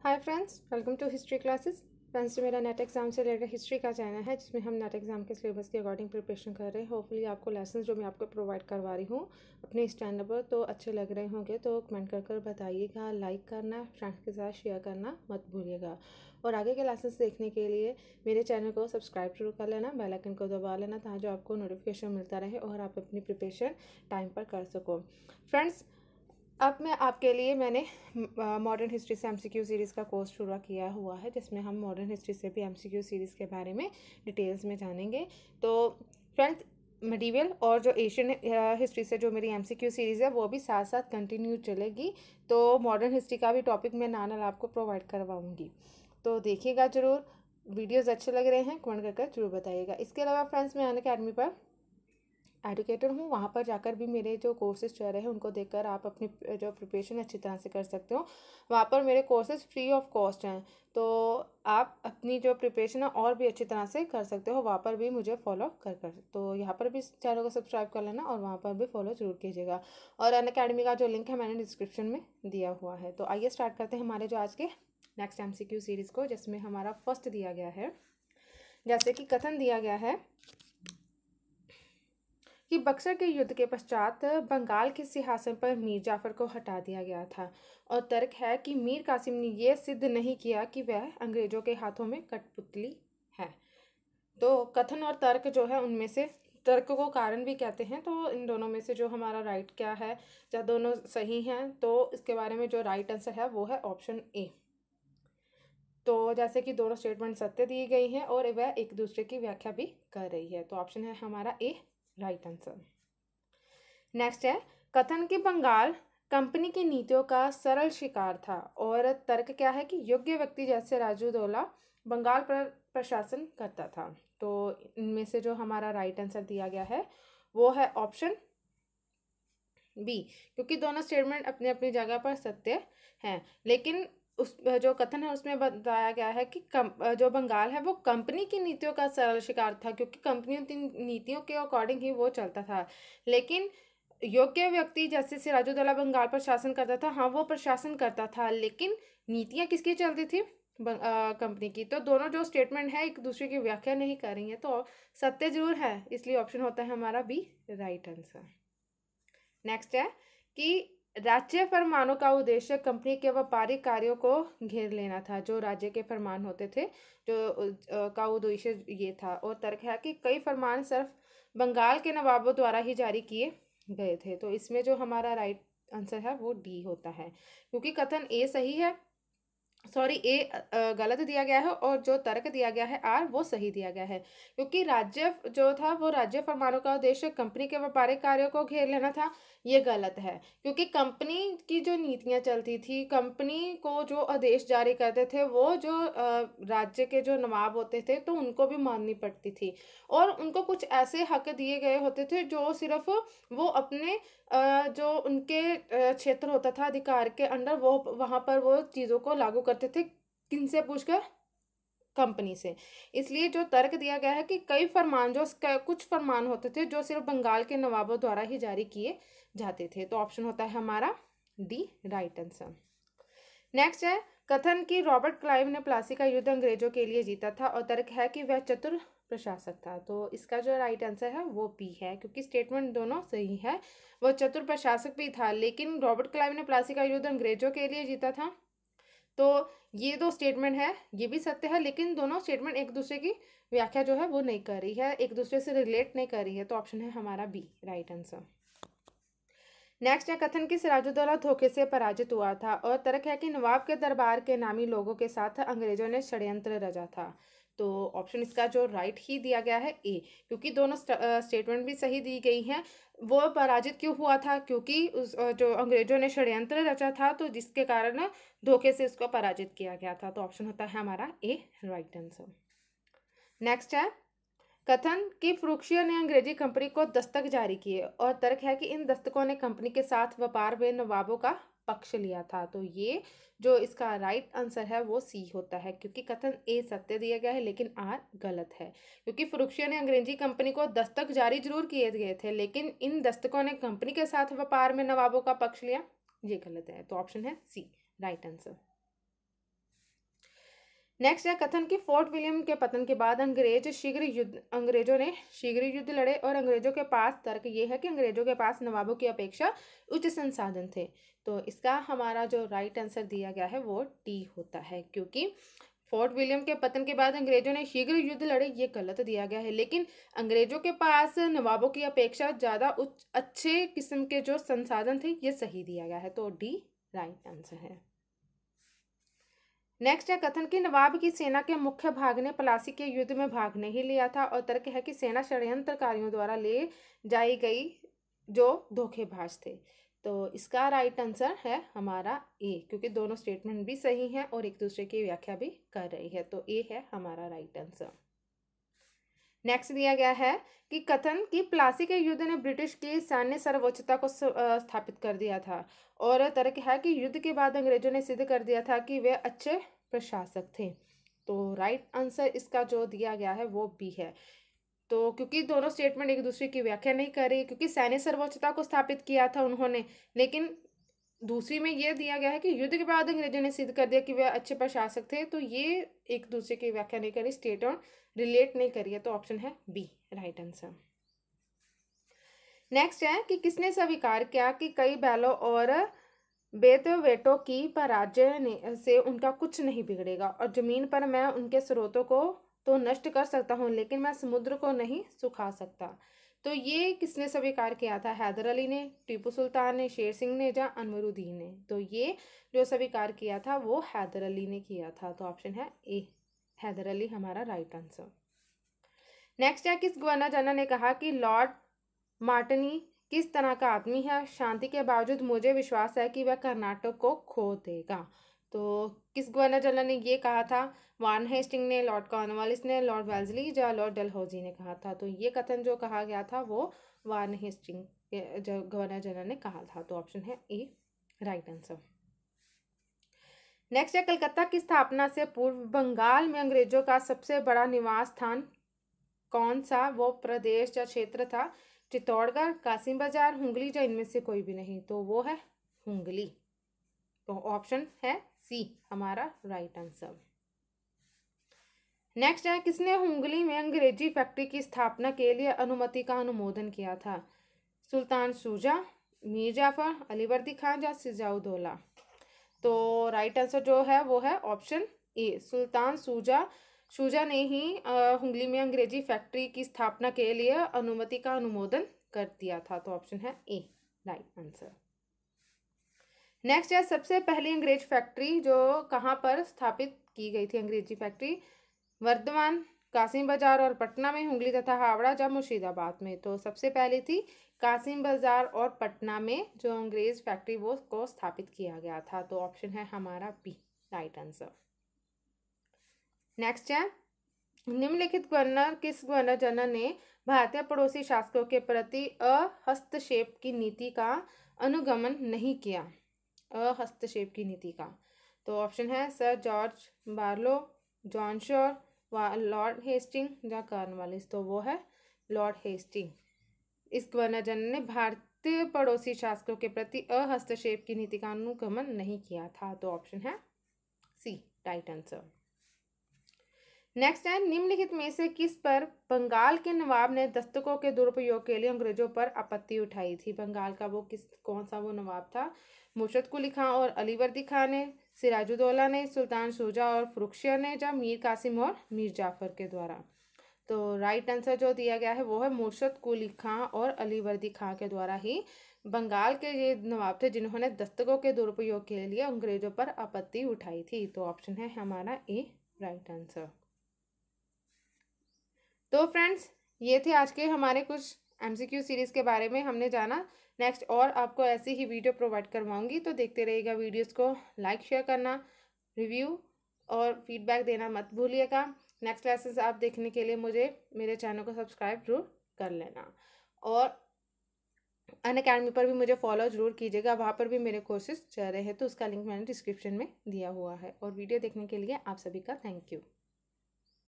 Hi friends, welcome to history classes. Friends, जो मेरा NET exam से रिलेटेड हिस्ट्री का चैनल है जिसमें हम नेट एग्जाम के सिलेबस के अकॉर्डिंग प्रिपरेशन कर रहे हैं। होपफुली आपको लेसन्स जो मैं आपको प्रोवाइड करवा रही हूँ अपने इस चैनल पर तो अच्छे लग रहे होंगे तो कमेंट कर बताइएगा। लाइक करना, फ्रेंड्स के साथ शेयर करना मत भूलिएगा। और आगे के लेसन्स देखने के लिए मेरे चैनल को सब्सक्राइब जरूर कर लेना, बेल आइकन को दबा लेना ताकि आपको नोटिफिकेशन मिलता रहे और आप अपनी प्रिपरेशन टाइम पर कर सको। फ्रेंड्स, अब मैंने मॉडर्न हिस्ट्री से एमसीक्यू सीरीज़ का कोर्स शुरू किया हुआ है जिसमें हम मॉडर्न हिस्ट्री से भी एमसीक्यू सीरीज़ के बारे में डिटेल्स में जानेंगे। तो फ्रेंड्स, मिडीवल और जो एशियन हिस्ट्री से जो मेरी एमसीक्यू सीरीज़ है वो भी साथ साथ कंटिन्यू चलेगी। तो मॉडर्न हिस्ट्री का भी टॉपिक मैं नाना आपको प्रोवाइड करवाऊँगी, तो देखिएगा ज़रूर। वीडियोज़ अच्छे लग रहे हैं कमेंट कर जरूर बताइएगा। इसके अलावा फ्रेंड्स, मैं अनअकैडमी पर एडुकेटर हूँ, वहाँ पर जाकर भी मेरे जो कोर्सेज चल रहे हैं उनको देखकर आप अपनी जो प्रिपरेशन अच्छी तरह से कर सकते हो। वहाँ पर मेरे कोर्सेज फ्री ऑफ कॉस्ट हैं, तो आप अपनी जो प्रिपरेशन है और भी अच्छी तरह से कर सकते हो। वहाँ पर भी मुझे फॉलो कर तो यहाँ पर भी इस चैनल को सब्सक्राइब कर लेना और वहाँ पर भी फॉलो जरूर कीजिएगा। और अनअकैडमी का जो लिंक है मैंने डिस्क्रिप्शन में दिया हुआ है। तो आइए स्टार्ट करते हैं हमारे जो आज के नेक्स्ट MCQ सीरीज़ को, जिसमें हमारा फर्स्ट दिया गया है। जैसे कि कथन दिया गया है कि बक्सर के युद्ध के पश्चात बंगाल के सिंहासन पर मीर जाफर को हटा दिया गया था। और तर्क है कि मीर कासिम ने यह सिद्ध नहीं किया कि वह अंग्रेजों के हाथों में कठपुतली है। तो कथन और तर्क जो है उनमें से तर्क को कारण भी कहते हैं। तो इन दोनों में से जो हमारा राइट क्या है, जब दोनों सही हैं तो इसके बारे में जो राइट आंसर है वो है ऑप्शन ए। तो जैसे कि दोनों स्टेटमेंट सत्य दी गई हैं और वह एक दूसरे की व्याख्या भी कर रही है, तो ऑप्शन है हमारा ए राइट आंसर। नेक्स्ट है कथन कि बंगाल कंपनी की नीतियों का सरल शिकार था। और तर्क क्या है कि योग्य व्यक्ति जैसे राजूदौला बंगाल पर प्रशासन करता था। तो इनमें से जो हमारा राइट आंसर दिया गया है वो है ऑप्शन बी, क्योंकि दोनों स्टेटमेंट अपनी अपनी जगह पर सत्य हैं। लेकिन उस जो कथन है उसमें बताया गया है कि जो बंगाल है वो कंपनी की नीतियों का सरल शिकार था, क्योंकि कंपनियों की नीतियों के अकॉर्डिंग ही वो चलता था। लेकिन योग्य व्यक्ति जैसे सिराजुद्दौला बंगाल पर शासन करता था, हाँ वो प्रशासन करता था, लेकिन नीतियाँ किसकी चलती थी? कंपनी की। तो दोनों जो स्टेटमेंट है एक दूसरे की व्याख्या नहीं कर रही है, तो सत्य जरूर है, इसलिए ऑप्शन होता है हमारा बी राइट आंसर। नेक्स्ट है कि राज्य फरमानों का उद्देश्य कंपनी के व्यापारिक कार्यों को घेर लेना था। जो राज्य के फरमान होते थे जो का उद्देश्य ये था। और तर्क है कि कई फरमान सिर्फ बंगाल के नवाबों द्वारा ही जारी किए गए थे। तो इसमें जो हमारा राइट आंसर है वो डी होता है, क्योंकि कथन ए सही है, सॉरी ए गलत दिया गया है और जो तर्क दिया गया है आर वो सही दिया गया है। क्योंकि राज्य जो था वो राज्य फरमानों का उद्देश्य कंपनी के व्यापारिक कार्यों को घेर लेना था, ये गलत है। क्योंकि कंपनी की जो नीतियां चलती थी, कंपनी को जो आदेश जारी करते थे वो जो राज्य के जो नवाब होते थे तो उनको भी माननी पड़ती थी। और उनको कुछ ऐसे हक दिए गए होते थे जो सिर्फ वो अपने जो उनके क्षेत्र होता था अधिकार के अंडर, वो वहाँ पर वो चीज़ों को लागू करते थे। किनसे पूछकर? कंपनी से। इसलिए जो तर्क दिया गया है कि कई फरमान जो कुछ फरमान होते थे जो सिर्फ बंगाल के नवाबों द्वारा ही जारी किए जाते थे। तो ऑप्शन होता है हमारा डी राइट आंसर। नेक्स्ट है कथन कि रॉबर्ट क्लाइव ने प्लासी का युद्ध अंग्रेजों के लिए जीता था। और तर्क है कि वह चतुर प्रशासक था। तो इसका जो राइट आंसर है वो बी है, क्योंकि स्टेटमेंट दोनों सही है। वो चतुर प्रशासक भी था, लेकिन रॉबर्ट क्लाइव ने प्लासी का युद्ध अंग्रेजों के लिए जीता था। तो ये दो स्टेटमेंट है, ये भी सत्य है, लेकिन दोनों स्टेटमेंट एक दूसरे की व्याख्या जो है वो नहीं कर रही है, एक दूसरे से रिलेट नहीं कर रही है। तो ऑप्शन है हमारा बी राइट आंसर। नेक्स्ट है कथन कि सिराजुद्दौला धोखे से पराजित हुआ था। और तर्क है कि नवाब के दरबार के नामी लोगों के साथ अंग्रेजों ने षड्यंत्र रचा था। तो ऑप्शन इसका जो राइट ही दिया गया है ए, क्योंकि दोनों स्टेटमेंट भी सही दी गई हैं। वो पराजित क्यों हुआ था? क्योंकि उस जो अंग्रेजों ने षड्यंत्र रचा था, तो जिसके कारण धोखे से उसको पराजित किया गया था। तो ऑप्शन होता है हमारा ए राइट आंसर। नेक्स्ट है कथन कि फ्रुक्शियर ने अंग्रेजी कंपनी को दस्तक जारी किए। और तर्क है कि इन दस्तकों ने कंपनी के साथ व्यापार में नवाबों का पक्ष लिया था। तो ये जो इसका राइट आंसर है वो सी होता है, क्योंकि कथन ए सत्य दिया गया है लेकिन आर गलत है। क्योंकि फ्रुक्शियर ने अंग्रेजी कंपनी को दस्तक जारी जरूर किए गए थे, लेकिन इन दस्तकों ने कंपनी के साथ व्यापार में नवाबों का पक्ष लिया, ये गलत है। तो ऑप्शन है सी राइट आंसर। नेक्स्ट है कथन कि फोर्ट विलियम के पतन के बाद अंग्रेजों ने शीघ्र युद्ध लड़े और अंग्रेजों के पास, तर्क ये है कि अंग्रेजों के पास नवाबों की अपेक्षा उच्च संसाधन थे। तो इसका हमारा जो राइट आंसर दिया गया है वो डी होता है, क्योंकि फोर्ट विलियम के पतन के बाद अंग्रेजों ने शीघ्र युद्ध लड़े ये गलत दिया गया है, लेकिन अंग्रेजों के पास नवाबों की अपेक्षा ज़्यादा उच्च अच्छे किस्म के जो संसाधन थे ये सही दिया गया है। तो डी राइट आंसर है। नेक्स्ट है कथन कि नवाब की सेना के मुख्य भाग ने प्लासी के युद्ध में भाग नहीं लिया था, और तर्क है कि सेना षड्यंत्रकारियों द्वारा ले जाई गई जो धोखेबाज थे। तो इसका राइट आंसर है हमारा ए, क्योंकि दोनों स्टेटमेंट भी सही हैं और एक दूसरे की व्याख्या भी कर रही है। तो ए है हमारा राइट आंसर। नेक्स्ट दिया गया है कि कथन कि प्लासी के युद्ध ने ब्रिटिश की सैन्य सर्वोच्चता को स्थापित कर दिया था, और तर्क है कि युद्ध के बाद अंग्रेजों ने सिद्ध कर दिया था कि वे अच्छे प्रशासक थे। तो राइट आंसर इसका जो दिया गया है वो बी है। तो क्योंकि दोनों स्टेटमेंट एक दूसरे की व्याख्या नहीं कर रही, क्योंकि सैन्य सर्वोच्चता को स्थापित किया था उन्होंने, लेकिन दूसरी में यह दिया गया है कि युद्ध के बाद अंग्रेजों ने सिद्ध कर दिया कि वे अच्छे प्रशासक थे। तो ये एक दूसरे की व्याख्या नहीं करी, स्टेट और रिलेट नहीं करी है। तो ऑप्शन है बी राइट आंसर। नेक्स्ट है कि किसने स्वीकार किया कि कई बैलों और बेतवेटों की पराजय से उनका कुछ नहीं बिगड़ेगा, और जमीन पर मैं उनके स्रोतों को तो नष्ट कर सकता हूँ लेकिन मैं समुद्र को नहीं सुखा सकता। तो ये किसने स्वीकार किया था? हैदर अली ने, टीपू सुल्तान ने, शेर सिंह ने या अनवरुद्दीन ने? तो ये जो स्वीकार किया था वो हैदर अली ने किया था। तो ऑप्शन है ए, हैदर अली हमारा राइट आंसर। नेक्स्ट है किस गवर्नर जनरल ने कहा कि लॉर्ड मार्टिनी किस तरह का आदमी है, शांति के बावजूद मुझे विश्वास है कि वह कर्नाटक को खो देगा? तो किस गवर्नर जनरल ने ये कहा था? वार्न हेस्टिंग ने, लॉर्ड कॉर्नवालिस ने, लॉर्ड वेल्जली या लॉर्ड डलहौजी ने कहा था? तो ये कथन जो कहा गया था वो वार्न हेस्टिंग के जो गवर्नर जनरल ने कहा था। तो ऑप्शन है ए राइट आंसर। नेक्स्ट है कलकत्ता की स्थापना से पूर्व बंगाल में अंग्रेजों का सबसे बड़ा निवास स्थान कौन सा वो प्रदेश या क्षेत्र था? चित्तौड़गढ़, कासिम बाजार, हुंगली या इनमें से कोई भी नहीं? तो वो है हुंगली। तो ऑप्शन है सी हमारा राइट आंसर। नेक्स्ट है किसने हुंगली में अंग्रेजी फैक्ट्री की स्थापना के लिए अनुमति का अनुमोदन किया था? सुल्तान शुजा, मीर जाफर, अलीवर्दी खान या सिजाउद्दौला? तो राइट आंसर जो है वो है ऑप्शन ए, सुल्तान शुजा ने ही हुंगली में अंग्रेजी फैक्ट्री की स्थापना के लिए अनुमति का अनुमोदन कर दिया था। तो ऑप्शन है ए राइट आंसर। नेक्स्ट है सबसे पहली अंग्रेज फैक्ट्री जो कहाँ पर स्थापित की गई थी? अंग्रेजी फैक्ट्री वर्धमान, कासिम बाजार और पटना में, हुंगली तथा हावड़ा या मुर्शिदाबाद में? तो सबसे पहले थी कासिम बाजार और पटना में जो अंग्रेज फैक्ट्री वो को स्थापित किया गया था। तो ऑप्शन है हमारा बी राइट आंसर। नेक्स्ट है निम्नलिखित गवर्नर किस गवर्नर जनरल ने भारतीय पड़ोसी शासकों के प्रति हस्तक्षेप की नीति का अनुगमन नहीं किया? हस्तक्षेप की नीति का? तो ऑप्शन है sir George Barlow, John Shore, Lord Hastings या कॉर्नवालिस? तो वो है लॉर्ड हेस्टिंग। इस गवर्नर जनरल ने भारतीय पड़ोसी शासकों के प्रति हस्तक्षेप की नीति का अनुगमन नहीं किया था। तो ऑप्शन है सी राइट आंसर। नेक्स्ट है निम्नलिखित में से किस पर बंगाल के नवाब ने दस्तकों के दुरुपयोग के लिए अंग्रेजों पर आपत्ति उठाई थी? बंगाल का वो कौन सा वो नवाब था? मुर्शद कुली खां और अलीवर्दी खान ने, सिराजुद्दौला ने, सुल्तान शुजा और फरुखशियर ने, या मीर कासिम और मीर जाफर के द्वारा? तो राइट आंसर जो दिया गया है वो है मुर्शद कुली खां और अलीवर्दी खां के द्वारा ही बंगाल के ये नवाब थे जिन्होंने दस्तकों के दुरुपयोग के लिए अंग्रेजों पर आपत्ति उठाई थी। तो ऑप्शन है हमारा ए राइट आंसर। तो फ्रेंड्स ये थे आज के हमारे कुछ एमसीक्यू सीरीज़ के बारे में हमने जाना। नेक्स्ट और आपको ऐसी ही वीडियो प्रोवाइड करवाऊंगी, तो देखते रहिएगा वीडियोस को, लाइक शेयर करना, रिव्यू और फीडबैक देना मत भूलिएगा। नेक्स्ट क्लासेस आप देखने के लिए मुझे मेरे चैनल को सब्सक्राइब जरूर कर लेना, और अनअकैडमी पर भी मुझे फॉलो जरूर कीजिएगा, वहाँ पर भी मेरे कोर्सेज चल रहे हैं। तो उसका लिंक मैंने डिस्क्रिप्शन में दिया हुआ है। और वीडियो देखने के लिए आप सभी का थैंक यू।